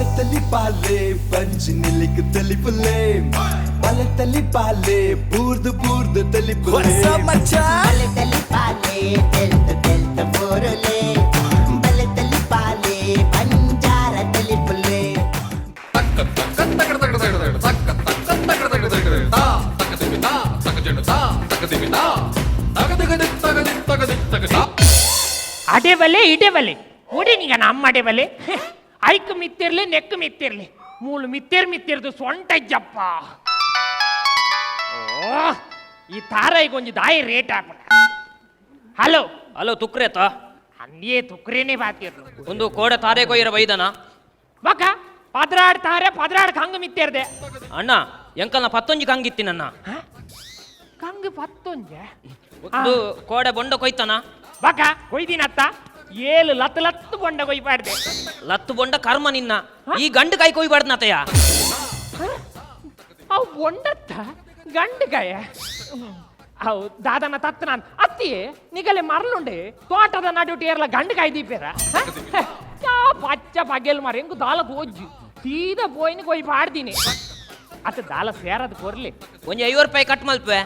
ಬಲತಲಿ ಪಾಲೆ ಪಂಜಿನಿಲಿಕ್ ತಲಿ ಪುಲ್ಲೆ ಬಲತಲಿ ಪಾಲೆ ಬೂರ್ದು ತಲಿ ಪುಲ್ಲೆ ಬಲತಲಿ ಪಾಲೆ ತೆಲ್ತ ಬೋರಲೆ ಬಲತಲಿ ಪಾಲೆ ಪಂಜಾರ ತಲಿ ಪುಲ್ಲೆ ಅಡೆ ಬಲೆ ಇಡೆ ಬಲೆ ಓಡಿ ನೀಗ ನಮ್ಮ ಅಡೆ ಬಲೆ ಐಕ್ ಮಿತ್ತಿರ್ಲಿ ನೆಕ್ ಮಿತ್ತಿರ್ಲಿ ಮೂಳು ಮಿತ್ತಿರ್ದು ಸೊಂಟ ಜಪ್ಪ ಓ ಈ ತಾರಾಯಿಗೆ ಒಂದು ದಾಯಿ ರೇಟ್ ಹಾಕೋಣ. ಹಲೋ ಹಲೋ ತುಕ್ರೇತ ಅಂದೇ ತುಕ್ರೇನೆ ಬಾತಿರ್ಲು ಒಂದು ಕೋಡೆ ತಾರೆ ಕೊಯ್ಯರ ಬೈದನ ಬಕ ಪದ್ರಾಡ್ತಾರೆ ಪದ್ರಾಡ್ ಕಂಗ ಮಿತ್ತಿರ್ದೆ ಅಣ್ಣ ಎಂಕಲ್ನ ಪತ್ತೊಂಜಿ ಕಂಗಿತ್ತಿ ನನ್ನ ಕಂಗ ಪತ್ತೊಂಜೆ ಒಂದು ಕೋಡೆ ಬೊಂಡ ಕೊಯ್ತನ ಬಕ ಕೊಯ್ದಿನತ್ತ ಏಳು ಲತ್ತು ಬೊಂಡ ಕೊಯ್ಬಾರ್ದೆ ಲತ್ತು ಬೊಂಡ ಕರ್ಮ ನಿನ್ನ ಈ ಗಂಡು ಕೈ ಕೊಯ್ಬಾರ್ದನತಯ್ಯ ಅವು ಬೊಂಡತ್ತ ಗಂಡುಗಾಯ ಅವು ದಾದನ ತತ್ತ ನಾನು ಅತ್ತಿ ನಿಗಲೆ ಮರಳುಂಡೆ ತೋಟದ ನಡುಟಿ ಏರ್ಲ ಗಂಡುಗಾಯ ದೀಪೇರ ಪಚ್ಚ ಬಗೆಲ್ ಮರ ಹೆಂಗು ದಾಲ ಹೋಜ್ಜು ಸೀದಾ ಬೋಯ್ನಿಗೆ ಹೋಯ್ ಬಾಡ್ದೀನಿ ಅತ್ತ ದಾಲ ಸೇರದು ಕೊರ್ಲಿ ಒಂಜಿ 50 ರೂಪಾಯಿ ಕಟ್ ಮಲ್ಪೆ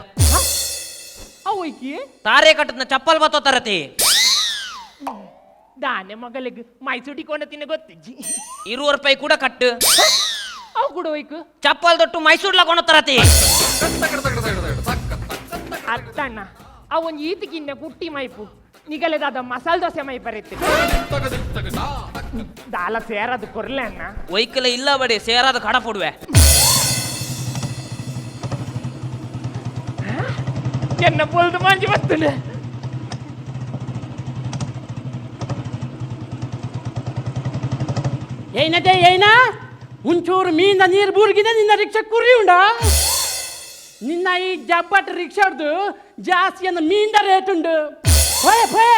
ಅವಯ್ಕಿ ತಾರೆ ಕಟ್ಟದ್ನ ಚಪ್ಪಲ್ ಬತ್ತೋತಾರತಿ ದಾನೆ ಮಗಲಿಗೆ ಮೈಸೂಟಿಕೊಂಡ ತಿನ್ನ ಗೊತ್ತಿಜ್ಜಿ 20 ರೂಪಾಯಿ ಕೂಡ ಕಟ್ಟು ಅವು ಕೂಡ ಹೋಯ್ಕು ಚಪ್ಪಲ್ ತೊಟ್ಟು ಮೈಸೂರ್ಲ ಕೊಣತಾರತಿ ಅತ್ತಣ್ಣ ಅವನ್ ಈತಿಗಿನ್ನ ಕುಟ್ಟಿ ಮೈಪು ನಿಗಲೆ ದಾದ ಮಸಾಲ ದೋಸೆ ಮೈ ಬರುತ್ತೆ ದಾಲ ಸೇರದು ಕೊರ್ಲೆ ಅಣ್ಣ ಒಯ್ಕಲೆ ಇಲ್ಲ ಬಡಿ ಸೇರಾದ ಕಡ ಪೊಡುವೆ ಎನ್ನ ಬೊಲ್ದು ಮಂಜಿ ಬರ್ತದೆ ಏನದೆ ಏನ ಒಂಚೂರು ಮೀನ ನೀರು ಬೂರ್ಗಿದೆ ನಿನ್ನ ರಿಕ್ಷಾ ಕುರಿ ಉಂಡ ನಿನ್ನ ಈ ಜಬ್ಬಟ್ ರಿಕ್ಷಾಡ್ದು ಜಾಸ್ತಿ ಅನ್ನ ಮೀನ್ದ ರೇಟ್ ಉಂಡು ಹೋಯ ಹೋಯ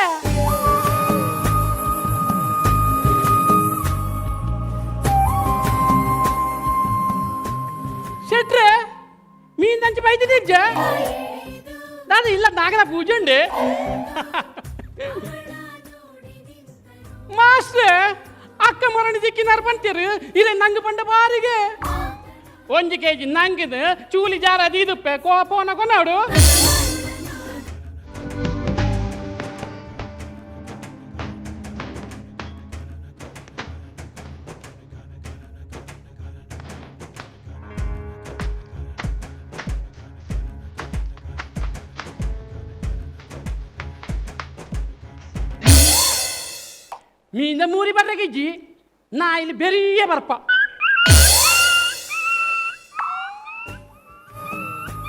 ಶೆಟ್ರೆ ಮೀನ್ ದಂಚಿ ಬೈದಿದ್ದ ನಾನು ಇಲ್ಲ ನಾಗರ ಪೂಜೆ ಉಂಡೆ ಮಾಸ್ಟ್ರೆ ಅಕ್ಕ ಮರಣಿ ದಿಕ್ಕಿನಾರು ಬಂತೀರು ಇಲ್ಲ ನಂಗೆ ಬಂಡ ಬಾರಿಗೆ 1 kg ನಂಗಿದು ಚೂಲಿ ಜಾರ ಅದು ಇದುಪ್ಪೆ ಕೋಪನ ಕೊನಾಡು ಮೀನ ಮೂರಿ ಬರ್ರಗಿಜ್ಜಿ ನಾ ಇಲ್ಲಿ ಬೆರಿಯ ಬರ್ಪ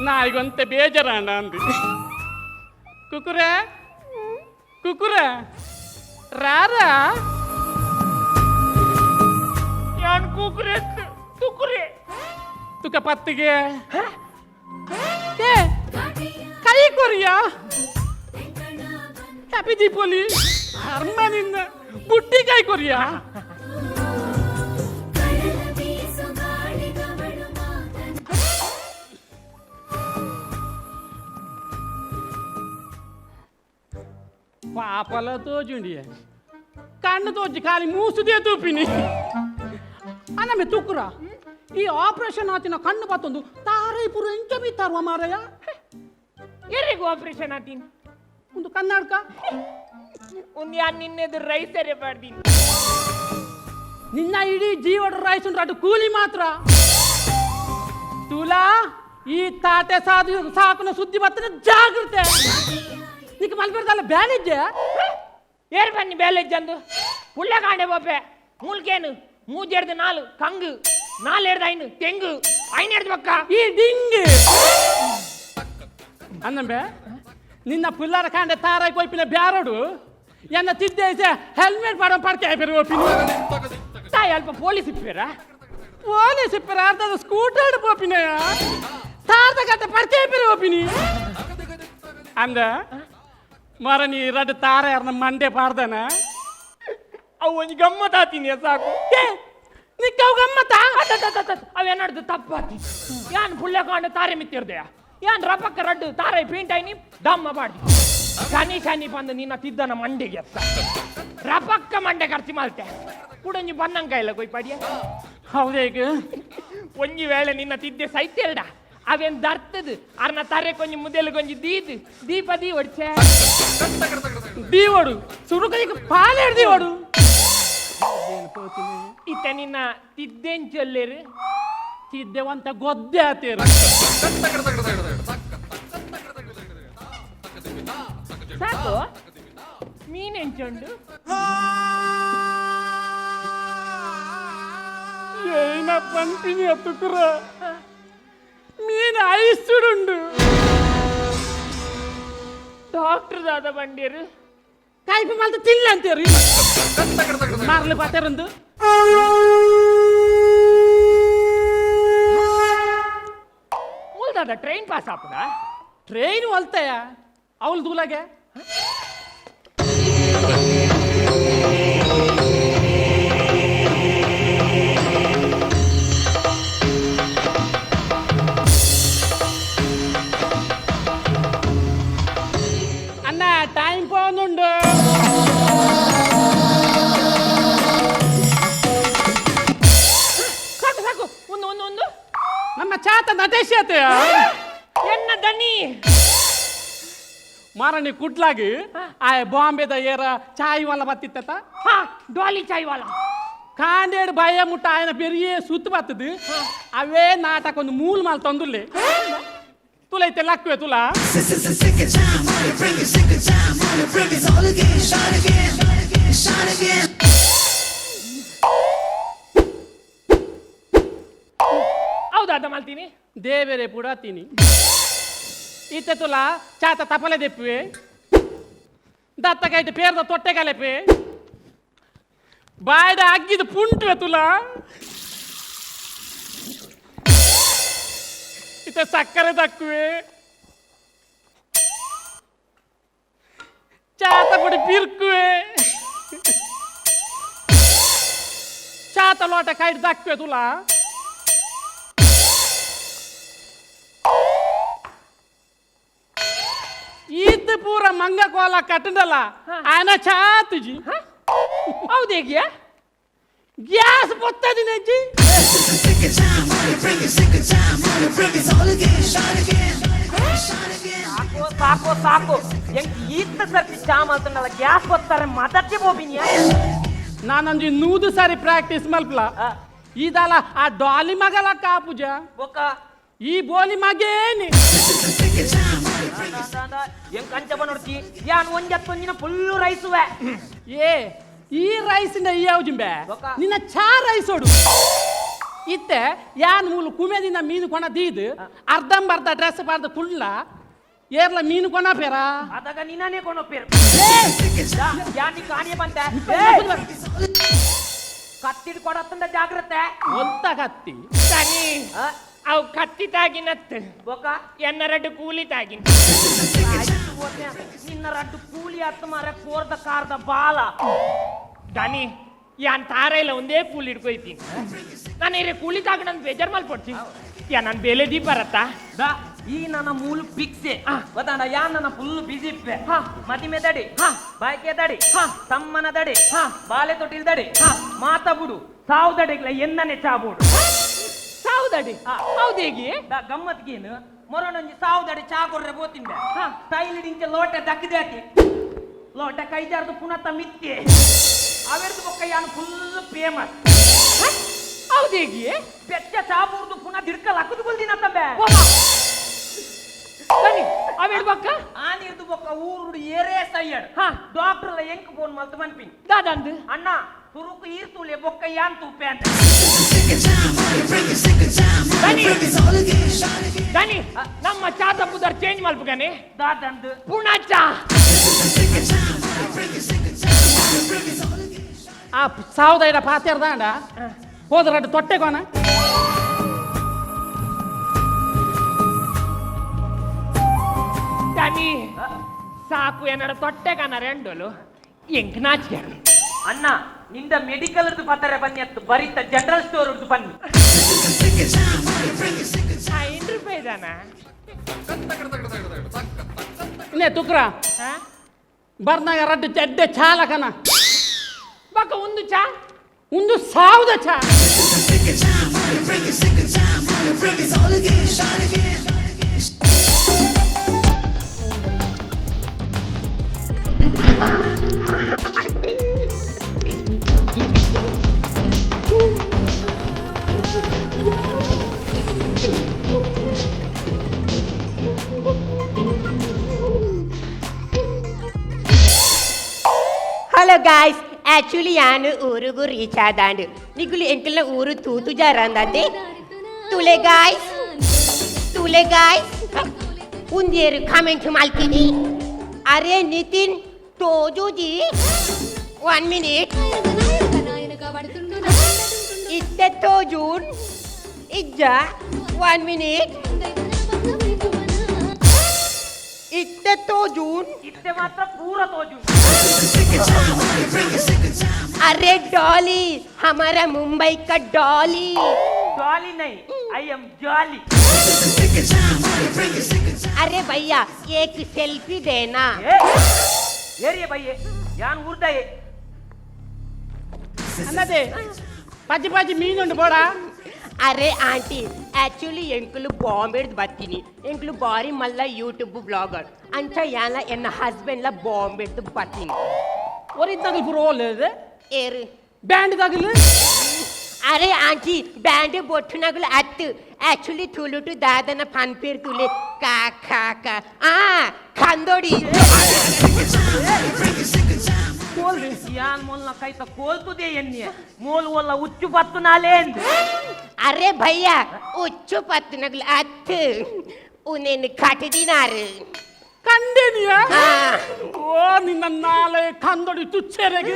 ನಾಯಿಗೊಂತೆ ಬೇಜಾರಣ್ಣ ಅಂದಿ ಕುಕುರೆ ಕುಕುರೆ ರಾರ ಯಾನ್ ಕೂಕ್ರೆ ತುಕ್ರೆ ತುಕ ಪತ್ತಿಗೆ ಏ ಕೈ ಕೊರಿಯಾ ಹ್ಯಾಪಿ ದೀಪಾವಳಿ ಅರ್ಮ ನಿನ್ನ ಬುಟ್ಟಿ ಕೈ ಕೊರಿಯಾ పాపల తోజుండి కన్ను తోజి ఖాళీ మూసుదే తూపిని అన్నమే తుక్కురా ఈ ఆపరేషన్ ఆతిನ ಕಣ್ಣು ಬತ್ತೊಂದು ತಾರೈಪುರ ಎಂಚ ಬಿತ್ತಾರುವ ಮಾರಯ್ಯ ಎರಿಗೂ ಆಪರೇಷನ್ ಆತೀನಿ ಒಂದು ಕನ್ನಡಕ ಒಂದು ಯಾರು ನಿನ್ನೆದು ರೈಸರೇ ಮಾಡ್ತೀನಿ ನಿನ್ನ ಇಡೀ ಜೀವದ ರೈಸ್ ಅటు ಕೂಲಿ ಮಾತ್ರ ತುಲಾ ಈ ತಾಟೆ ಸಾಕನ ಸುದ್ದಿ ಬರ್ತದೆ ಜಾಗ್ರತೆ నీకు మలబెడతాల బ్యాలేజ్ ಏರ್ ಬನ್ನಿ ಬ್ಯಾಲೇಜ್ ಅಂದು ಪುಳ್ಳ ಕಾಂಡೆ ಬೋಪೆ ಮೂಲ್ಕೇನು 3 ಕಂಗು 4 ತೆಂಗು 5 ಬಕ್ಕ ಈ ಡಿಂಗ್ ಅನ್ನಂಬೆ ನಿನ್ನ ಪುಲ್ಲಾರ ಕಾಂಡೆ ತಾರಾಯಿ ಕೊಯ್ಪಿನ ಬ್ಯಾರೋಡು ಎನ್ನ ತಿದ್ದೇಸೆ ಹೆಲ್ಮೆಟ್ ಮಾಡೋ ಪಡ್ಕೆ ಆಯ್ಪೇರು ಓಪಿನಿ ತಾಯಿ ಅಲ್ಪ ಪೊಲೀಸ್ ಇಪ್ಪೇರ ಅರ್ಧದ ಸ್ಕೂಟರ್ ಪೋಪಿನಯ ತಾರ್ದ ಗಂಟೆ ಪಡ್ಕೆ ಆಯ್ಪೇರು ಓಪಿನಿ ಅಂದ ಮರ ನೀ ರಡ್ ತಾರ ಯಾರನ್ನ ಮಂಡೆ ಪಾಡ್ದನ ಅವು ಒಂದು ಗಮ್ಮತ್ತಾತೀನಿ ಸಾಕು ನಿಕ್ಕವು ಗಮ್ಮತ್ತ ಅವೇನಾಡ್ದು ತಪ್ಪಾತಿ ಯಾನ್ ಪುಳ್ಳ ಕಾಂಡ ತಾರೆ ಮಿತ್ತಿರ್ದೆಯ ಯಾನ್ ರಪಕ್ಕ ರಡ್ಡು ತಾರೆ ಪೇಂಟ್ ಆಯ್ನಿ ದಮ್ಮ ಮಾಡಿ ಶನಿ ಬಂದು ನಿನ್ನ ತಿದ್ದನ ಮಂಡೆಗೆ ರಪಕ್ಕ ಮಂಡೆ ಖರ್ಚು ಮಾಡ್ತೆ ಕೂಡೊಂಜಿ ಬನ್ನಂಕಾಯಿಲ್ಲ ಕೊಯ್ ಪಡಿಯ ಹೌದೇಗ ಒಂಜಿ ವೇಳೆ ನಿನ್ನ ತಿದ್ದೆ ಸೈತೆಲ್ಡ ಅವೇನ್ ದರ್ತದು ಅರ್ನ ತರೆ ಕೊಂಜಿ ಮುದೆಲು ಕೊಂಜಿ ದೀದ್ ದೀಪ ದೀ ಹೊಡ್ಚೆ ದೀವಡು ಸುರುಕೈಗೆ ಪಾಲೇಡ್ ದೀವಡು ಇತ್ತ ನಿನ್ನ ತಿದ್ದೆಂಚೊಲ್ಲೇರು ತಿದ್ದೆವಂತ ಗೊದ್ದೆ ಆತೇರು ಸಾಕು ಮೀನೆಂಚೊಂಡು ಏನ ಪಂಪಿನಿ ಅತ್ತುಕುರ ಮೀನು ಐಸುಡುಂಡು ಡಾಕ್ಟರ್ ದಾದ ಬಂಡೇರು ಕಾಯ್ಪು ಮಲ್ತ ತಿಲ್ಲ ಅಂತೇರಿ ಮಾರ್ಲಿ ಪಾತೇರಂದು ಮೂಲ್ದಾದ ಟ್ರೈನ್ ಪಾಸ್ ಆಪದ ಟ್ರೈನ್ ಹೊಲ್ತಾಯ ಅವಳು ದೂಲಾಗೆ ಅಣ್ಣ ಟೈಮ್ പോകുന്നുണ്ട് ಸಾಕು ಸಾಕು ಒಂದು ಒಂದು ಒಂದು ನಮ್ಮ ಚಾತ ನಟೇಶ್ ಆತೆಯ ಎನ್ನ ದನಿ ಮಾರಣಿ ಕುಟ್ಲಾಗಿ ಆ ಬಾಂಬೆದ ಏರ ಚಾಯ್ ವಾಲ ಬತ್ತಿತ್ತ ಹಾ ಡಾಲಿ ಚಾಯ್ ವಾಲ ಕಾಂಡೇಡ್ ಭಯ ಮುಟ್ಟ ఆయన పెరిగే ಸುತ್ತು ಬತ್ತದು ಅವೇ ನಾಟಕ ಒಂದು ಮೂಲ mall ತಂದುಲ್ಲೆ ತುಲೈತೆ ಲಕ್ವೆ Tula Sick of time, wanna bring it, sick of time, wanna bring it all again, shine again, shine again. ಹೌದಾದ ಮಾಡ್ತೀನಿ ದೇವೇರೆ ಪುಡಾತೀನಿ ಇತ್ತೆ ತುಲಾ ಚಾತ ತಪಲೆ ದೆಪ್ಪುವೆ ದತ್ತಗೈಟ್ ಪೇರ್ದ ತೊಟ್ಟೆ ಕಲೆಪೆ ಬಾಯ್ಡ ಅಗ್ಗಿದ ಪುಂಟ್ವೆ ತುಲಾ ಇತ್ತೆ ಸಕ್ಕರೆ ದಕ್ಕುವೆ ಚಾತ ಪುಡಿ ಪಿರ್ಕುವೆ ಚಾತ ಲೋಟ ಕೈಟ್ ದಕ್ಕುವೆ ತುಲಾ ಈದ್ ಪೂರ ಮಂಗ ಕೋಲ ಕಟ್ಟಂಡಲ್ಲ ಆಯನ ಚಾತುಜಿ ಹೌದೇಗಿಯ gas ಬತ್ತದಿ ನೆಜ್ಜಿ Sick of time, wanna bring it, sick of time, wanna bring it all again, shine again, shine again. ಸಾಕು ಸಾಕು ಸಾಕು ಎಂಕ್ ಈತ ಸರ್ತಿ ಚಾ ಮಾಡ್ತಾನಲ್ಲ ಗ್ಯಾಸ್ ಬರ್ತಾರೆ ಮದಕ್ಕೆ ಹೋಗಿನಿ ನಾನೊಂದು ನೂದು ಸಾರಿ ಪ್ರಾಕ್ಟೀಸ್ ಮಲ್ಪಲ ಇದಲ್ಲ ಆ ಡಾಲಿ ಮಗಲ ಕಾಪುಜ ಒಕ್ಕ ಈ ಬೋಲಿ ಮಗೇನಿ Sick of time, wanna bring it. ಎಂಕ್ ಅಂಚ ಬಂದೊಡ್ತಿ ಯಾನ್ ಒಂಜತ್ತೊಂಜಿನ ಫುಲ್ಲು ರೈಸುವೆ ಏ ಈ ರೈಸಿಂದ ಈ ಯಾವ್ಜಿಂಬೆ ಬೊಕ್ಕ. ನಿನ್ನ ಚಾ ರೈಸ್ ಹೊಡು ಇತ್ತೆ ಯಾನ್ ಮೂಲು ಕುಮೆದಿನ ಮೀನು ಕೊಣ ದೀದು ಅರ್ಧಂಬರ್ಧ ಡ್ರೆಸ್ ಬಾರ್ದ ಕುಳ್ಳ ಏರ್ಲ ಮೀನು ಕೊಣ ಪೇರ ಅದಾಗ ನಿನ್ನೇ ಕೊಂಡೋಗ್ಬೇರು ಯಾನಿ ಕಾಣಿಯ ಬಂತ ಕತ್ತಿಡ್ ಕೊಡತ್ತಂದ ಜಾಗ್ರತೆ ಒತ್ತ ಕತ್ತಿ ದನಿ ಅವು ಕತ್ತಿ ತಾಗಿನತ್ ಬೊಕ್ಕ ಎನ್ನ ರಡ್ಡು ಕೂಲಿ ತಾಗಿನ ನಿನ್ನ ರಡ್ಡು ಕೂಲಿ ಹತ್ತು ಮಾರ ಕೋರ್ದ ಕಾರ್ದ ಬಾಲ ದನಿ ಯಾನ್ ತಾರೈಲ ಒಂದೇ ಕೂಲಿ ಹಿಡ್ಕೊಯ್ತೀನಿ ನಾನು ಇರೇ ಕೂಲಿ ತಾಗಣಂತ ಬೇಜಾರ್ ಮಲ್ಪಡ್ತೀನಿ ಯಾ ನಾನು ಬೇಲೆ ದೀಪ ಬರತ್ತಾ ಈ ನನ್ನ ಮೂಲ ಪಿಕ್ಸೆ ಗೊತ್ತಾಡ ಯಾ ನನ್ನ ಫುಲ್ ಬಿಸಿ ಇಪ್ಪೆ ಹಾ. ಮದಿಮೆ ದಡಿ ಬಾಯ್ಕೆ ದಡಿ ಹಾ. ತಮ್ಮನ ದಡಿ ಹಾ. ಬಾಲೆ ತೊಟ್ಟಿಲ್ ದಡಿ ಹಾ. ಮಾತ ಬಿಡು ಸಾವು ದಡಿಗ್ಲ ಎನ್ನನೆ ಚಾಬುಡು ಸಾವುದಡಿ ಹೌದೇಗಿ ಗಮ್ಮತ್ಗೇನು ಮೊರನೊಂಜಿ ಸಾವು ದಡಿ ಚಾ ಕೊರ್ರೆ ಬೋತಿಂಬೆ ಹಾ. ಸ್ಟೈಲ್ ಡಿಂಚೆ ಲೋಟ ದಕ್ಕಿದಾತಿ ಲೋಟ ಕೈಜಾರ್ದು ಪುನಃ ಮಿತ್ತೆ ಅವೆರ್ದು ಬೊಕ್ಕ ಯಾನು ಫುಲ್ ಫೇಮಸ್ ಹೌದೇಗಿ ಬೆಚ್ಚ ಚಾಬೂರ್ದು ಪುನಃ ದಿಡ್ಕಲ್ ಹಕ್ಕದು ಬಲ್ದಿನ ತಂಬೆ ದನಿ ಅವೇಡ್ಬಕ್ಕ ಆ ನೀರ್ದು ಬೊಕ್ಕ ಊರುಡು ಏರೇ ಸೈಯಡ್ ಹಾ. ಡಾಕ್ಟರ್ಲ ಎಂಕ್ ಫೋನ್ ಮಲ್ತು ಬನ್ಪಿನ್ ದಾದಂದು ಅಣ್ಣ ತುರುಕು ಈರ್ತುಲೆ ಬೊಕ್ಕ ಯಾನ್ ತುಪ್ಪೆ ಅಂತ Sick of time, wanna bring it, sick of time, wanna Danny. bring it all again, shine again. ದನಿ ನಮ್ಮ ಚಾ ತಪ್ಪುದಾರ ಚೇಂಜ್ ಮಲ್ಪಗಾನೆ ದಾದಂದು ಪುನಃ ಚಾ Sick of time, wanna bring it, sick of time, wanna bring it all again. ಆ ಸಾವುದೈಡ ಪಾತ್ಯರ್ದಾಂಡ ಹೋದ್ರಡ್ಡು ತೊಟ್ಟೆ ಕೋನ ದನಿ ಸಾಕು ಏನಾರ ತೊಟ್ಟೆ ಕಾನ ರೆಂಡೋಲು ಎಂಕ್ ನಾಚಿಕೆ ಅಣ್ಣ ನಿಂದ ಮೆಡಿಕಲ್ ಪತ್ತರ ಬನ್ನಿ ಅತ್ತು ಬರೀತ ಜನರಲ್ ಸ್ಟೋರ್ ಬನ್ನಿ Sick of time, wanna bring it, sick of time. 5 ರೂಪಾಯಿ ಇದಾನ ಇನ್ನೇ ತುಕ್ರ ಬರ್ನಾಗ ರಡ್ಡು ಚೆಡ್ಡೆ ಚಾಲಕನ ಬಕ್ಕ ಒಂದು ಚಾ ಒಂದು ಸಾವಿರ ಚಾ Sick of time, wanna bring it, sick of time, wanna bring it all again, shot again. Hello guys actually ನಾನು ಊರಿಗೂ ರೀಚ್ ಆದಾಂಡು ನಿಗುಲು ಎಂಕಲ್ನ ಊರು ತೂತು ಜಾರಂದದ್ದೆ ತುಲೆ ಗಾಯ್ಸ್ ಉಂದೇರು ಕಾಮೆಂಟ್ ಮಾಡ್ತೀನಿ ಅರೆ ನಿತಿನ್ ತೋಜುಜಿ 1 minute ಇತ್ತೆ ತೋಜೂನ್ ಇಜ್ಜ 1 minute ಇತ್ತೆ ತೋಜೂನ್ ಇತ್ತೆ ಮಾತ್ರ ಪೂರ ತೋಜು Sick of time, wanna bring it, sick of time. अरे डॉली हमारा मुंबई का डॉली ಜಾಲಿ ನೈ I M jolly Sick of time, wanna bring it, sick of time. अरे भैया एक सेल्फी देना ಏರಿಯ ಬಯ್ಯೆ ಯಾನ್ ಊರ್ದಾಯೆ ಅನ್ನದೇ ಪಜ್ಜಿ ಪಜ್ಜಿ ಮೀನುಂಡು ಬೋಡ अरे आंटी एक्चुअली ಎಂಕಲು ಬಾಂಬೆ ಬರ್ತೀನಿ ಎಂಕಲು ಬಾರಿ ಮಲ್ಲ ಯೂಟ್ಯೂಬ್ ಬ್ಲಾಗರ್ ಅಂಚ ಯಾನ ಎನ್ನ ಹಸ್ಬೆಂಡ್ ಲ ಬಾಂಬೆ ಬರ್ತೀನಿ ಒರಿದ್ದಾಗಲು ಪೂರ ಓಲೇದೆ ಏರು ಬ್ಯಾಂಡ್ ದಾಗಲು अरे आंटी बैंड बोठनगल अत्त एक्चुअली तुलुटू दादन फन पेर तुले का आ खंदोड़ी ಯಾನ್ ಮೊಲ್ನ ಕೈತ ಕೋಲ್ತುದೆ ಎನ್ನಿಯ ಮೋಲ್ ಒಲ್ಲ ಉಚ್ಚು ಪತ್ತು ನಾಲೆ ಎಂದು अरे भैया उच्चु पत्नगल अत्त उन्हें काट दिनार ಕಂಡೇನಿಯ आ ಓ ನಿನ್ನ ನಾಳೆ ಕಂದೊಡಿ ತುಚ್ಚೆರೆಗೆ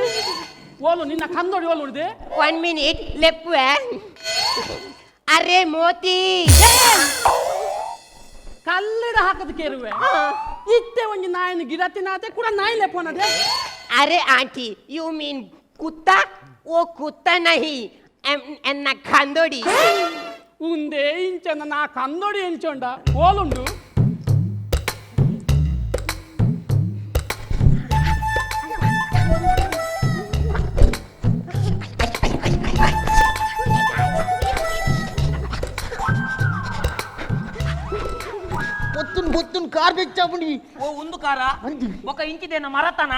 ಓಲು ನಿನ್ನ ಕಂದೊಡಿ ಓಲು ಉಳಿದೆ 1 minute लेपुए अरे मोती ಕಲ್ಲಿಡ ಹಾಕದ ಕೇರುವೆ ಇತ್ತೆ ಒಂಜಿ ನಾಯಿನ ಗಿಡತಿನಾತೆ ಕೂಡ ನಾಯಿ ಲೆಪ್ಪೋನದೆ अरे आंटी यू मीन कुत्ता वो कुत्ता नहीं एन्ना खंदोड़ी ಉಂದೆ ಇಂಚನ ನಾ ಕಂದೊಡಿ ಎಂಚೊಂಡ ಓಲುಂಡು పొత్తున్ కార్ తెచ్చాముండి ఓ ఉందు కారా ఒక ఇంచిదేన మరతన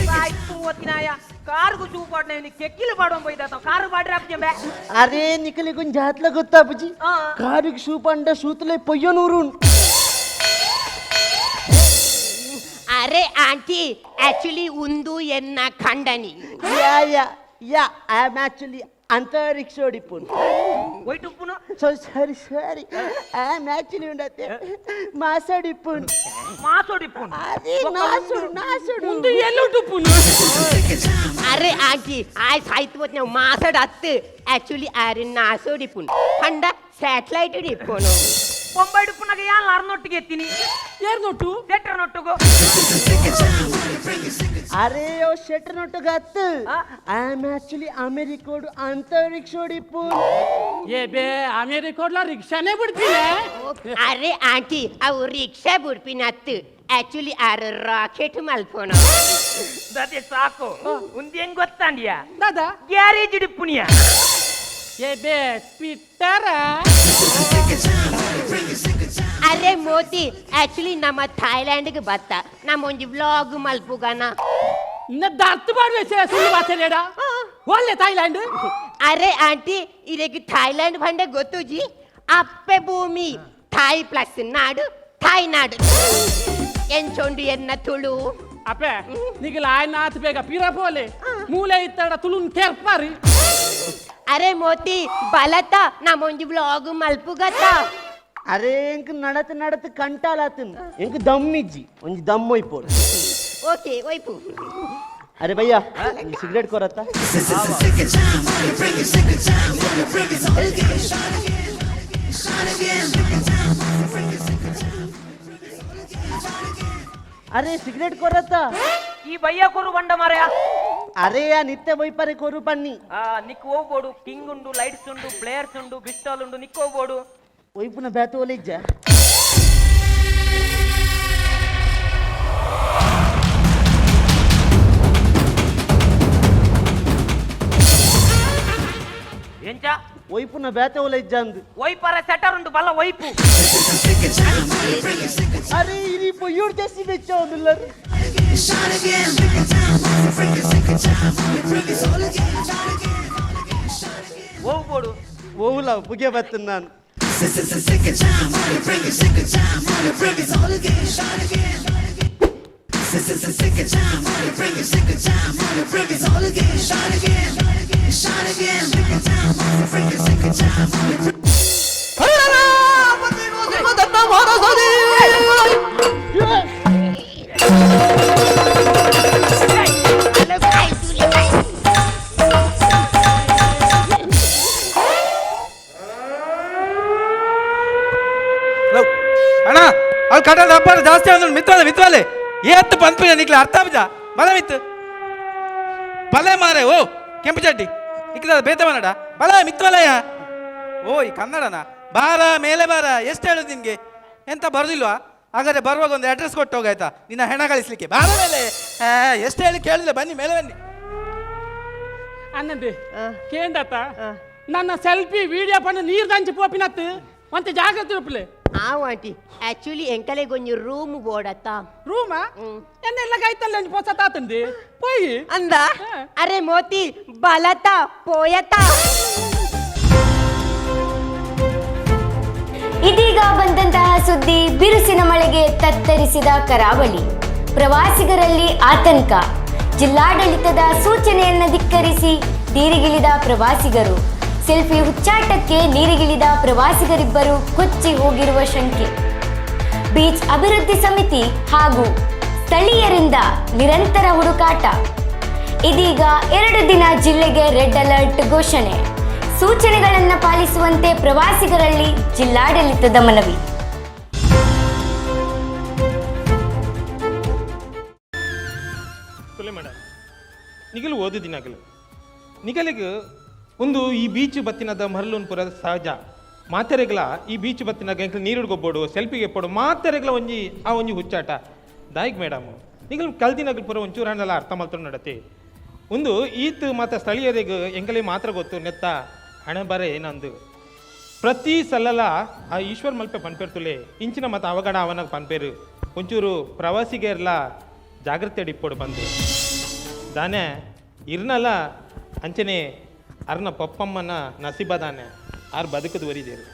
సాయిత్తు వచ్చినాయ కారుకు చూపడిన కెక్కిలు పడడం పోయిదా కారు పడి రాపజంబే అరే నికలి కొంచెం జాతల ಗೊತ್ತಾಪುಜಿ ఆ. కారుకి షూ పండ షూతులే పొయ్యనూరు अरे आंटी एक्चुअली उंदू एन्ना खंडनी yeah yeah yeah I am actually అంతరిక్షోడిపోను పోయిటుప్పును so sorry I am actually ఉండతే మాసాడిపోను మాసోడిప్పును అదే నాసుడు ಮುಂದೆ ಎಲ್ಲುಂಟು ಪುನು अरे आंटी आय साहित्य होत मासड अत्त एक्चुअली अरे नासोडी पुन खंड सॅटेलाइट डिपोनो ಬೊಂಬೈಡುಪ್ಪುನಾಗ ಯಾನ್ ಅರ್ನೊಟ್ಟಿಗೆ ಎತ್ತೀನಿ ಏರ್ ನೋಟು ಸೆಟ್ರ ನೊಟ್ಟುಗೋ అరే ఓ షెటర్ నొట్టుగా అత్తు ఆ? ఐ యామ్ యాక్చువల్లీ అమెరికోడు అంతరిక్షోడిపోను ಏ ಬೇ ಅಮೇರಿಕೋಡ್ಲ ರಿಕ್ಷಾನೇ ಬಿಡ್ತೀನಿ अरे आंटी अव रिक्षा बुडपिन अत्त एक्चुअली अरे रॉकेट मल्पोनो ದದೆ ಸಾಕು ಉಂದು ಹೆಂಗ್ ಗೊತ್ತಾಂಡಿಯಾ ದಾದಾ ಗ್ಯಾರೇಜ್ ಇಡಿಪ್ಪುನಿಯಾ ಏ ಬೇ ಟ್ವಿಟ್ಟರ अरे मोती एक्चुअली ನಮ್ಮ ಥಾಯ್ಲ್ಯಾಂಡ್ ಗೆ ಬತ್ತ ನಮ್ಮ ಒಂಜಿ ವ್ಲಾಗ್ ಮಲ್ಪುಗನ ಇನ್ನ ದರ್ತ್ ಮಾಡ್ವೆ ಸುಳ್ಳು ಮಾತಾಡ ಒಳ್ಳೆ ಥಾಯ್ಲ್ಯಾಂಡ್ अरे आंटी ಇದಕ್ಕೆ ಥಾಯ್ಲ್ಯಾಂಡ್ ಬಂಡೆ ಗೊತ್ತುಜಿ ಅಪ್ಪೆ ಭೂಮಿ ಥಾಯ್ ಪ್ಲಸ್ ನಾಡು ಥಾಯ್ ನಾಡು ಎಂಚೊಂಡು ಎನ್ನ ತುಳು ಅಪ್ಪೆ ನಿಗಲ ಆಯ್ನಾತ್ ಬೇಗ ಪಿರಪೋಲೆ ಮೂಲೆ ಇತ್ತಡ ತುಳುನ್ ತೆರ್ಪಾರಿ अरे मोती ಬಲತ ನಮ್ಮ ಒಂಜಿ ವ್ಲಾಗ್ ಮಲ್ಪುಗತ అరే ఇంక నడత కంటాలతుంది ఇంక దమ్మిజ్జి కొంచెం దమ్ము అయిపోడు ఓకే వైపు అరే భయ్యా సిగరెట్ కొరత అరే సిగరెట్ కొరత ಈ ಬಯ್ಯ ಕೊರು ಬಂಡ ಮಾರಯ అరే ఆ నిత్య వైపరి కొరు పన్ని ನಿಕ್ ಹೋಗ್ಬೋಡು ಕಿಂಗ್ ಉಂಡು ಲೈಟ್ಸ್ ಉಂಡು ಪ್ಲೇಯರ್ಸ್ ಉಂಡು ಪಿಸ್ಟಾಲ್ ಉಂಡು ನಿಕ್ ಹೋಗ್ಬೋಡು వైపున బేత ఒలిజ్జ ಎಂಚ ಒಯ್ಪುನ ಬೇತವಲ ಇಜ್ಜಂದು ಒಯ್ಪರ ಸೆಟರ್ ಉಂಟು ಬಲ್ಲ ಒಯ್ಪು ಅರೆ ಇರಿ ಪೊಯ್ಯೋಡ್ ಜಾಸ್ತಿ ಬೆಚ್ಚ ಒಂದಿಲ್ಲ Shine again, break it down, wanna break it, sick of time, wanna break it all again. Shine again, shine again. ಓವ್ ಬೋಡು ಓವುಲ ಪುಗೆ ಬತ್ತನ್ ನಾನು Sick of time, wanna break it, sick of time, wanna break it all again. Shine again. Sick of time, wanna break it, sick of time, wanna break it all again. Shine again, shine again, break it down, wanna break it, sick of time, wanna break it. ಅಣ್ಣ ಅಲ್ಲಿ ಕಟ್ಟಡ ಹಬ್ಬ ಜಾಸ್ತಿ ಅಂದ್ರೆ ಮಿತ್ರಲೆ ಏತ್ತು ಪಂಪಿನ ನಿಕ್ಲೆ ಅರ್ಥ ಬಿಜ ಬಲ ಮಿತ್ತು ಬಲೆ ಮಾರೆ ಓ ಕೆಂಪು ಚಡ್ಡಿ ನಿಕ್ಲ ಬೇತ ಬನ್ನಡ ಬಲ ಮಿತ್ರಲಯ ಓ ಈ ಕನ್ನಡನ ಬಾರ ಮೇಲೆ ಬಾರ ಎಷ್ಟು ಹೇಳುದು ನಿನ್ಗೆ ಎಂತ ಬರುದಿಲ್ವಾ ಹಾಗಾದ್ರೆ ಬರುವಾಗ ಒಂದು ಅಡ್ರೆಸ್ ಕೊಟ್ಟು ಹೋಗಾಯ್ತಾ ನಿನ್ನ ಹೆಣ ಗಳಿಸ್ಲಿಕ್ಕೆ ಬಾರ ಮೇಲೆ ಎಷ್ಟು ಹೇಳಿ ಕೇಳಿದ್ರೆ ಬನ್ನಿ ಮೇಲೆ ಬನ್ನಿ ಅನ್ನಂದೆ ಕೇಂದತ್ತ ನನ್ನ ಸೆಲ್ಫಿ ವಿಡಿಯೋ ಪಂಡು ನೀರು ದಂಚಿ ಪೋಪಿನತ್ತು ಮತ್ತೆ ಜಾಗ್ರತೆ ಉಪ್ಪಲೆ ಆವು ಆಂಟಿ ಆಕ್ಚುಲಿ ಎಂಕಲೆ ಗೊಂಜು ರೂಮ್ ಬೋಡತ್ತ ರೂಮ ಎನ್ನೆಲ್ಲ ಕೈತಲ್ಲ ಪೊಸ ತಾತಂದೆ ಪೋಯಿ ಅಂದ ಅರೆ ಮೋತಿ ಬಲತ ಪೋಯತ ಇದೀಗ ಬಂದಂತಹ ಸುದ್ದಿ ಬಿರುಸಿನ ಮಳೆಗೆ ತತ್ತರಿಸಿದ ಕರಾವಳಿ ಪ್ರವಾಸಿಗರಲ್ಲಿ ಆತಂಕ ಜಿಲ್ಲಾಡಳಿತದ ಸೂಚನೆಯನ್ನು ಧಿಕ್ಕರಿಸಿ ನೀರಿಗಿಳಿದ ಪ್ರವಾಸಿಗರು ಸೆಲ್ಫಿ ಹುಚ್ಚಾಟಕ್ಕೆ ನೀರಿಗಿಳಿದ ಪ್ರವಾಸಿಗರಿಬ್ಬರು ಕೊಚ್ಚಿ ಹೋಗಿರುವ ಶಂಕೆ ಬೀಚ್ ಅಭಿವೃದ್ಧಿ ಸಮಿತಿ ಹಾಗೂ ಸ್ಥಳೀಯರಿಂದ ನಿರಂತರ ಹುಡುಕಾಟ ಇದೀಗ 2 ದಿನ ಜಿಲ್ಲೆಗೆ ರೆಡ್ ಅಲರ್ಟ್ ಘೋಷಣೆ ಸೂಚನೆಗಳನ್ನು ಪಾಲಿಸುವಂತೆ ಪ್ರವಾಸಿಗರಲ್ಲಿ ಜಿಲ್ಲಾಡಳಿತದ ಮನವಿ ಮೇಡಮ್ ನಿಗಲು ಓದಿದಿನಾಗಲು ನಿಗಲಿಗೆ ಒಂದು ಈ ಬೀಚ್ ಬತ್ತಿನದ ಮರಲೂನ್ ಪುರ ಸಹಜ ಮಾತೆರೆಗಳ ಈ ಬೀಚ್ ಬತ್ತಿನಾಗ ನೀರು ಹಿಡ್ಕೊಬೋಡು ಸೆಲ್ಫಿಗೆ ಎಪ್ಪೋಡು ಮಾತೆರೆಗಳ ಒಂಜಿ ಹುಚ್ಚಾಟ ದಾಯಿಗ್ ಮೇಡಮ್ ನಿಗಲು ಕಲ್ದಿನಾಗಲು ಪುರ ಒಂಚೂರು ಹಣ್ಣೆಲ್ಲ ಅರ್ಥ ಮಾಡ್ಕೊಂಡು ನಡತೆ ಒಂದು ಈತ್ ಮತ್ತು ಸ್ಥಳೀಯರಿಗೆ ಎಂಗಲೇ ಮಾತ್ರ ಗೊತ್ತು ನೆತ್ತ ಹಣೆ ಬರ ಏನಂದು ಪ್ರತಿ ಸಲಲ ಆ ಈಶ್ವರ್ ಮಲ್ಪೆ ಪನ್ಪೇರ್ತುಲೆ ಇಂಚಿನ ಮತ್ತು ಅವಗಡ ಅವನ ಪನ್ಪೇರು ಒಂಚೂರು ಪ್ರವಾಸಿಗರೆಲ್ಲ ಜಾಗ್ರತೆ ಅಡಿಪ್ಪೋಡು ಬಂದು ದಾನೆ ಇರ್ನಲ್ಲ ಅಂಚನೆ ಅರ್ನ ಪಪ್ಪಮ್ಮನ ನಸೀಬದಾನೆ ಆರು ಬದುಕದು ವರಿದೇರು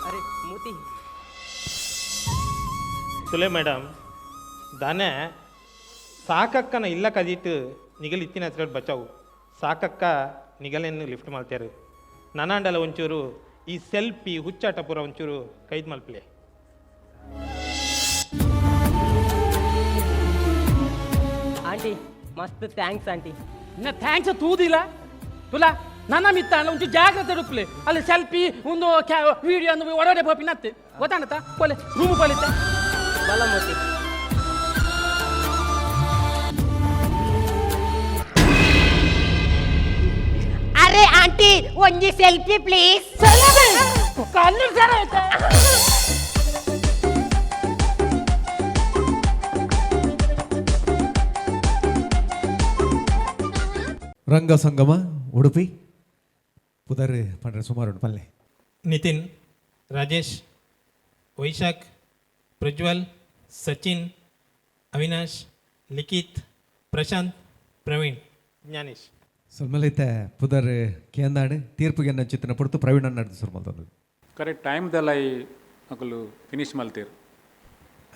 ಅರೆ ಮೂತಿ ತುಲೆ ಮೇಡಮ್ ದಾನೆ ಸಾಕಕ್ಕನ ಇಲ್ಲ ಕದೀತು ನಿಗಲ್ ಇತ್ತಿನ ಹೆಸರು ಬಚಾವು ಸಾಕಕ್ಕ ನಿಗಲೇನು ಲಿಫ್ಟ್ ಮಾಡ್ತಾರೆ ನನಾಂಡಲ ಒಂಚೂರು ಈ ಸೆಲ್ಫಿ ಹುಚ್ಚಾಟ ಪೂರ ಒಂಚೂರು ಕೈದ್ ಮಲ್ಪ್ಲೆ ಆಂಟಿ ಮಸ್ತ್ ಥ್ಯಾಂಕ್ಸ್ ಆಂಟಿ ಇನ್ನ ಥ್ಯಾಂಕ್ಸ್ ತೂದಿಲ್ಲ ತುಲ ನನ್ನ ಮಿತ್ತ ಅಲ್ಲ ಒಂಚೂರು ಜಾಗ್ರತೆ ಉಪ್ಪಲೆ ಅಲ್ಲಿ ಸೆಲ್ಫಿ ಒಂದು ವಿಡಿಯೋ ಒಂದು ಒಡಡೆ ಪೋಪಿನತ್ತೆ ಗೊತ್ತಾಣತ್ತ ಪೋಲೆ ರೂಮ್ ಪೋಲಿತ್ತೆ ಬಲ ಮೂತಿ ಅರೆ ಆಂಟಿ ಒಂಜಿ ಸೆಲ್ಫಿ ಪ್ಲೀಸ್ ಕಣ್ಣು ಜರ ಐತೆ ರಂಗ ಸಂಗಮ ಉಡುಪಿ ಪುದರ್ ಪಂಡ್ರೆ ಸುಮಾರು ಪಲ್ಲೆ ನಿತಿನ್ ರಾಜೇಶ್ ವೈಶಾಖ್ ಪ್ರಜ್ವಲ್ ಸಚಿನ್ ಅವಿನಾಶ್ ಲಿಖಿತ್ ಪ್ರಶಾಂತ್ ಪ್ರವೀಣ್ ಜ್ಞಾನೇಶ್ ಸೊಲ್ಮಲೈತೆ ಪುದರ್ ಕೇಂದಾಡು ತೀರ್ಪಿಗೆ ಚಿತ್ರನ ಪುಡ್ತು ಪ್ರವೀಣ್ ನಡೆದು ಸುರ್ಮಲ್ತಂದು ಕರೆಕ್ಟ್ ಟೈಮ್ದಲ್ಲ ಈ ಮಕ್ಕಳು ಫಿನಿಶ್ ಮಲ್ತೀರು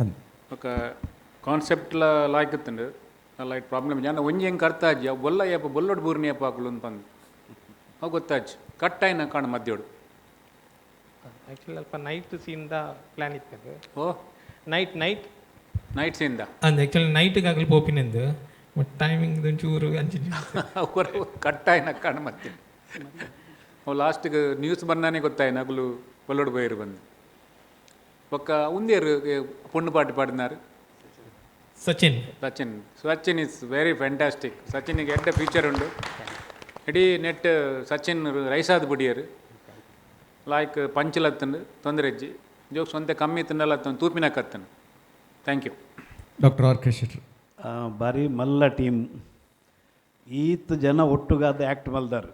ಅಂದ್ ఒక ಕಾನ್ಸೆಪ್ಟ್ಲ ಲಾಯ್ಕತ್ತಂಡು ಲೈಟ್ ಪ್ರಾಬ್ಲಮ್ ಜಾನ ಒಂಜಿ ಹೆಂಗೆ ಅರ್ಥ ಅಜ್ಜಿ ಅವು ಬೊಲ್ಲ ಯಪ್ಪ ಬೊಲ್ಲೊಡ್ ಬೂರ್ನಿ ಯಪ್ಪ ಹಾಕಲು ಅಂತ ಬಂದು ಅವು ಗೊತ್ತಾಜ್ ಕಟ್ ಆಯ್ನ ಕಾಣ ಮಧ್ಯೋಡು ಆ್ಯಕ್ಚುಲಿ ಅಲ್ಪ ನೈಟ್ ಸೀನ್ದ ಪ್ಲ್ಯಾನ್ ಇತ್ತು ಓ ನೈಟ್ ನೈಟ್ ಸೀನ್ದ ಅಂದ್ ಆ್ಯಕ್ಚುಲಿ ನೈಟ್ಗೆ ಆಗಲಿ ಪೋಪಿನಿಂದು ಬಟ್ ಟೈಮಿಂಗ್ ಒಂಚೂರು ಅಂಚಿ ಅವರು ಕಟ್ ಆಯ್ನ ಕಾಣ ಮತ್ತೆ ಅವು ಲಾಸ್ಟಿಗೆ ನ್ಯೂಸ್ ಬಂದಾನೆ ಗೊತ್ತಾಯ್ನ ಅಗಲು ಬೊಲ್ಲೊಡ್ ಬೈರು ಬಂದು ಒಕ್ಕ ಉಂದೇರು ಪೊಣ್ಣು ಪಾಟಿ ಪಾಡಿನಾರು ಸಚಿನ್ ಇಸ್ ವೆರಿ ಫ್ಯಾಂಟಾಸ್ಟಿಕ್ ಸಚಿನ್ಗೆ ಎಡ್ಡ ಫ್ಯೂಚರ್ ಉಂಡು ಇಡೀ ನೆಟ್ ಸಚಿನ್ ರೈಸಾದ ಬುಡಿಯರು ಲಾಯ್ಕ್ ಪಂಚಲತ್ತಂಡು ತೊಂದರೆ ಅಜ್ಜಿ ಜೋಕ್ ಸ್ವಂತ ಕಮ್ಮಿ ತಿನ್ನಲತ್ತಂದು ತೂಪಿನ ಕತ್ತನು thank you doctor R K Shetty. ಬಾರಿ ಮಲ್ಲ ಟೀಮ್ ಈತ್ ಜನ ಒಟ್ಟುಗಾದ ಆ್ಯಕ್ಟ್ ಮಲ್ದಾರು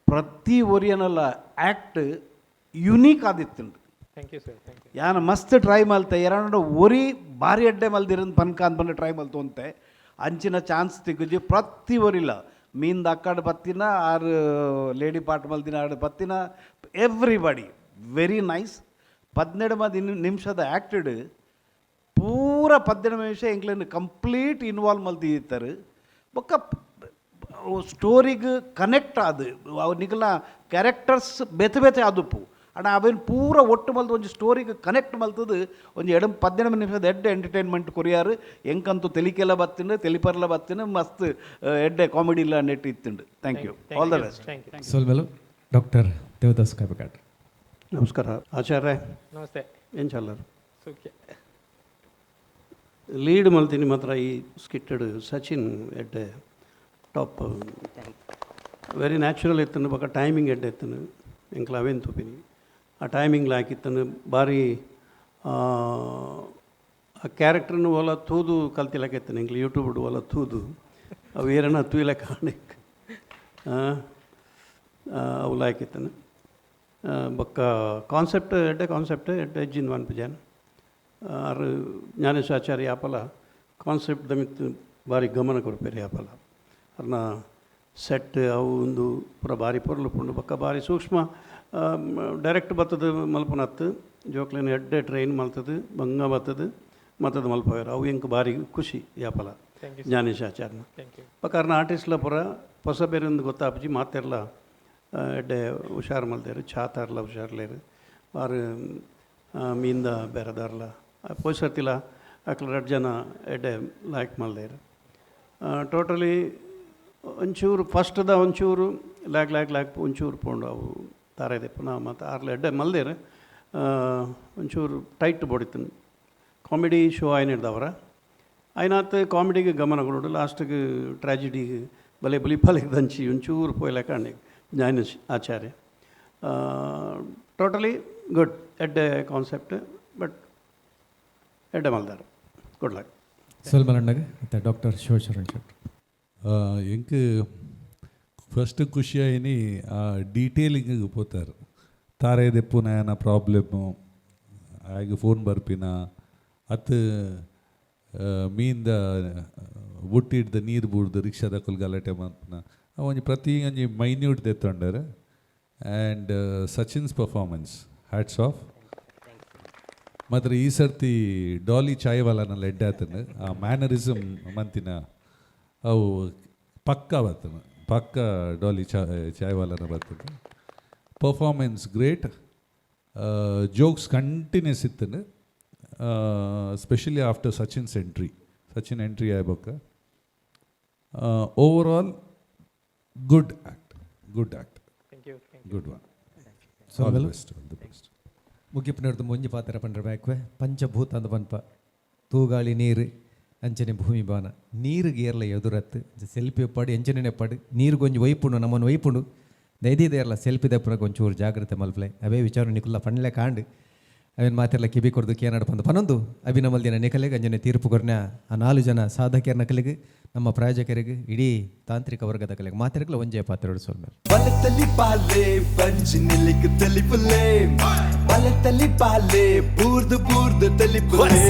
ಪ್ರತಿ ಒರಿಯನಲ್ಲ ಆ್ಯಕ್ಟ್ ಯುನೀಕ್ ಆದಿತ್ತುಂಡು. Thank you sir, thank you. ಯಾನ ಮಸ್ತ್ ಟ್ರೈ ಮಲ್ತೆ ಎರಡು ಒರಿ ಭಾರಿ ಅಡ್ಡೆ ಮಲ್ದಿರಂದು ಪನ್ಕ ಅಂತ ಟ್ರೈ ಮಲ್ತೊಂತೆ ಅಂಚಿನ ಚಾನ್ಸ್ ತೆಗುಜಿ ಪ್ರತಿ ಒರಿಲ್ಲ ಮೀನ್ದ ಅಕ್ಕಡ ಬತ್ತಿನ ಆರು ಲೇಡಿ ಪಾರ್ಟ್ ಮಲ್ದಿನ ಆಡು ಬತ್ತಿನ ಎವ್ರಿಬಡಿ ವೆರಿ ನೈಸ್. 12 ನಿಮಿಷದ ಆ್ಯಕ್ಟೆಡ್ ಪೂರ 12 ನಿಮಿಷ ಎಂಕ್ಲೇನು ಕಂಪ್ಲೀಟ್ ಇನ್ವಾಲ್ವ್ ಮಲ್ತಿರ್ತಾರೆ. ಬೊಕ್ಕ ಸ್ಟೋರಿಗೆ ಕನೆಕ್ಟ್ ಆದು ಅವು ನಿಗಲ ಕ್ಯಾರೆಕ್ಟರ್ಸ್ ಬೇತೆ ಬೇತೆ ಆದುಪ್ಪು ಅಣ್ಣ ಅವೇನು ಪೂರ ಒಟ್ಟು ಮಲ್ದು ಒಂದು ಸ್ಟೋರಿಗೆ ಕನೆಕ್ಟ್ ಮಲ್ತದು ಒಂದು 12 ನಿಮಿಷದ ಎಡ್ಡೆ ಎಂಟರ್ಟೈನ್ಮೆಂಟ್ ಕೊರಿಯಾರು ಎಂಕಂತೂ ತೆಲಿಕೆಲ್ಲ ಬತ್ತಿನ ತೆಲಿಪರ್ಲ ಬತ್ತಿನ ಮಸ್ತ್ ಎಡ್ಡೆ ಕಾಮಿಡಿ ಇಲ್ಲ ನೆಟ್ ಇತ್ತುಂಡು. Thank you, all the best. ಸೋಲ್ಮೆಲು ಡಾಕ್ಟರ್ ದೇವದಾಸ್ ಕಾಪಿಕಾಡ್. ನಮಸ್ಕಾರ ಆಚಾರ್ಯ. ನಮಸ್ತೆ. ಏನು ಚಲ್ಲರು ಸುಖ ಲೀಡ್ ಮಲ್ತೀನಿ ಮಾತ್ರ ಈ ಸ್ಕಿಟ್ಟೆಡ್ ಸಚಿನ್ ಎಡ್ಡೆ ಟಾಪ್ ವೆರಿ ನ್ಯಾಚುರಲ್ ಇತ್ತನು ಬೊಕ್ಕ ಟೈಮಿಂಗ್ ಎಡ್ಡೆ ಇತ್ತನು ಎಂಕ್ಲ ಅವೇನು ತೂಪಿನಿ ಆ ಟೈಮಿಂಗ್ಲ ಹಾಕಿತ್ತನು ಭಾರಿ ಆ ಕ್ಯಾರೆಕ್ಟ್ರನ್ನು ಒಲ ತೂದು ಕಲ್ತಿಲಕ್ಕೆತ್ತನು ಎಂಕ್ಲ ಯೂಟ್ಯೂಬ್ ಒಲ ತೂದು ಅವು ಏರನ್ನ ತೂಯಿಲ ಕಾಣಿಕ್ ಅವು ಲಾಯ್ಕಿತ್ತನು ಬೊಕ್ಕ ಕಾನ್ಸೆಪ್ಟ್ ಎಡ್ಡೆ ಎಜ್ಜಿನ ಅನ್ಪುಜಾನ ಆರು ಜ್ಞಾನೇಶಾಚಾರ್ಯ ಆಪಲ ಕಾನ್ಸೆಪ್ಟ್ ದಮಿತ್ ಭಾರಿ ಗಮನ ಕೊಡ್ಪೇರಿ ಆಪಲ ಅವ್ರನ್ನ ಸೆಟ್ ಅವು ಒಂದು ಪೂರ ಭಾರಿ ಪೊರ್ಲು ಪುಂಡು ಬೊಕ್ಕ ಭಾರಿ ಸೂಕ್ಷ್ಮ ಡೈರೆಕ್ಟ್ ಬರ್ತದೆ ಮಲ್ಪನತ್ತು ಜೋಕ್ಲೇನು ಎಡ್ಡೆ ಟ್ರೈನ್ ಮಲ್ತದು ಬಂಗ ಬರ್ತದು ಮತ್ತದು ಮಲ್ಪವ್ಯಾರ ಅವು ಎಂಕ್ ಭಾರಿ ಖುಷಿ ಯಾಪಲ ಜ್ಞಾನೇಶಾಚಾರ್ಯನ ಬೊಕ್ಕ ಆರ್ಟಿಸ್ಟ್ಲ ಪೂರ ಹೊಸ ಬೇರೆ ಒಂದು ಗೊತ್ತಾಪಜಿ ಮಾತೆರ್ಲ ಎಡ್ಡೆ ಹುಷಾರು ಮಲ್ದೇರು ಛಾತಾರ್ಲ ಹುಷಾರ್ಲೇರು ಬಾರು ಮೀಂದ ಬೇರೆದಾರ್ಲ ಪೋಯ್ಸರ್ತಿಲ ಅಕ್ಲ 2 ಜನ ಎಡ್ಡೆ ಲೈಕ್ ಮಲ್ದೇರು ಟೋಟಲಿ ಒಂಚೂರು ಫಸ್ಟ್ದ ಒಂಚೂರು ಲ್ಯಾಕ್ ಒಂಚೂರು ಪೋಂಡು ಅವು ತಾರೈದೆ ಪುನಃ ಮತ್ತು ಆರ್ಲ ಎಡ್ಡೆ ಮಲ್ದೇರು ಒಂಚೂರು ಟೈಟ್ ಬೊಡಿತು ಕಾಮಿಡಿ ಶೋ ಆಯ್ನಿಡ್ದವ್ರ అయినాತ್ ಕಾಮಿಡಿಗೆ ಗಮನ ಕೊಡೋಡು ಲಾಸ್ಟಿಗೆ ಟ್ರ್ಯಾಜಿಡಿಗೆ ಬಲೆ ಬಲಿಪಾಲಿಗೆ ದಂಚಿ ಒಂಚೂರು ಪೋಯ್ಲಕ್ಕ ಜ್ಞಾನೇಶ್ ಆಚಾರ್ಯ ಟೋಟಲಿ ಗುಡ್ ಎಡ್ಡೆ ಕಾನ್ಸೆಪ್ಟ್ ಬಟ್ ಎಡ್ಡೆ ಮಲ್ದಾರ ಗುಡ್ ಲಕ್. ಸೋಲ್ಮಲಣ್ಣಗೆ ಮತ್ತು ಡಾಕ್ಟರ್ ಶಿವಶರಣ್ ಶೆಟ್ಟಿ. ಎಂಕ್ ಫಸ್ಟ್ ಖುಷಿ ಆಯ್ನಿ ಆ ಡೀಟೇಲಿಂಗ್ ಪೋತಾರು ತಾರೆ ದೆಪ್ಪುನ ಏನ ಪ್ರಾಬ್ಲಮ್ಮು ಆಗ ಫೋನ್ ಬರ್ಪಿನ ಅತ್ತು ಮೀನ್ದ ಬುಟ್ಟಿಡ್ದ ನೀರು ಬೂಡ್ದು ರಿಕ್ಷಾದ ಕುಲ್ ಗಲಾಟೆ ಮಲ್ಪನ ಒಂಜಿ ಪ್ರತಿ ಒಂಜಿ ಮೈನ್ಯೂಟ್ ದೆತ್ತೊಂಡರು. And Sachin's performance hats off. ಮಾತ್ರ ಈ ಸರ್ತಿ ಡಾಲಿ ಚಾಯ್ವಾಲನ ಎಡ್ಡೆ ಆತನು ಆ ಮ್ಯಾನರಿಸಮ್ ಮಂತಿನ ಅವು ಪಕ್ಕ ಬರ್ತನು ಪಕ್ಕ ಡಾಲಿ ಚಾಯ್ವಾಲನ ಬರ್ತದೆ. ಪರ್ಫಾರ್ಮೆನ್ಸ್ ಗ್ರೇಟ್, ಜೋಕ್ಸ್ ಕಂಟಿನ್ಯೂಸ್ ಇತ್ತನು ಸ್ಪೆಷಲಿ ಆಫ್ಟರ್ ಸಚಿನ್ ಎಂಟ್ರಿ ಆಗ್ಬೇಕ. Overall good act good one. ಸೋಲ್ಮೆಲು ಮುಗಿಪ್ನಡ್ದು ಮುಂಜಿ ಪಾತ್ರ ಪಂಡ್ರೆ ಬ್ಯಾಕ್ವೆ ಪಂಚಭೂತ ಅಂದ ಪನ್ಪ ತೂಗಾಳಿ ನೀರು ಅಂಚನೆ ಭೂಮಿ ಬಾನ ನೀರಿಗೆ ಏರ್ಲ ಎದುರತ್ತು ಸೆಲ್ಫಿ ಒಪ್ಪಾಡು ಎಂಚನೆ ಪಾಡು ನೀರು ಗೊಂಜಿ ವೈಪುಂಡು ನಮ್ಮನ್ನು ವೈಪುಂಡು ದೈದಿದೆ ಇರಲ್ಲ ಸೆಲ್ಫಿ ದಪ್ಪುನ ಒಂಚೂರು ಜಾಗ್ರತೆ ಮಲ್ಪಲೆ ಅವೇ ವಿಚಾರ ನಿಕುಲ್ಲ ಪಂಡ್ಲೆ ಕಾಂಡು ಅವೇನು ಮಾತೆಲ್ಲ ಕಿಬಿ ಕೊಡ್ದು ಕೇನಾಡು ಬಂದು ಪನೊಂದು ಅಭಿನಮಲ್ದಿನ ನಿಕಲೆಗೆ ಅಂಜನೆ ತೀರ್ಪು ಕೊರ್ನ ಆ 4 ಜನ ಸಾಧಕರ ನಕಲಿಗೆ ನಮ್ಮ ಪ್ರಾಯೋಜಕರಿಗೆ ಇಡೀ ತಾಂತ್ರಿಕ ವರ್ಗದ ಕಲೆಗೆ ಮಾತಿರಲ್ಲ ಒಂಜೇ ಪಾತ್ರ ಸೋಲ್ಮೇಲೆ ಬಲತಲಿ ಬಾಲೆ ಪಂಚ್ ನಿಲಿಕ್ ತಲಿಪುಲೆ ಬಲತಲಿ ಬಾಲೆ ಬೂರ್ದು ತಲಿಪುಲೆ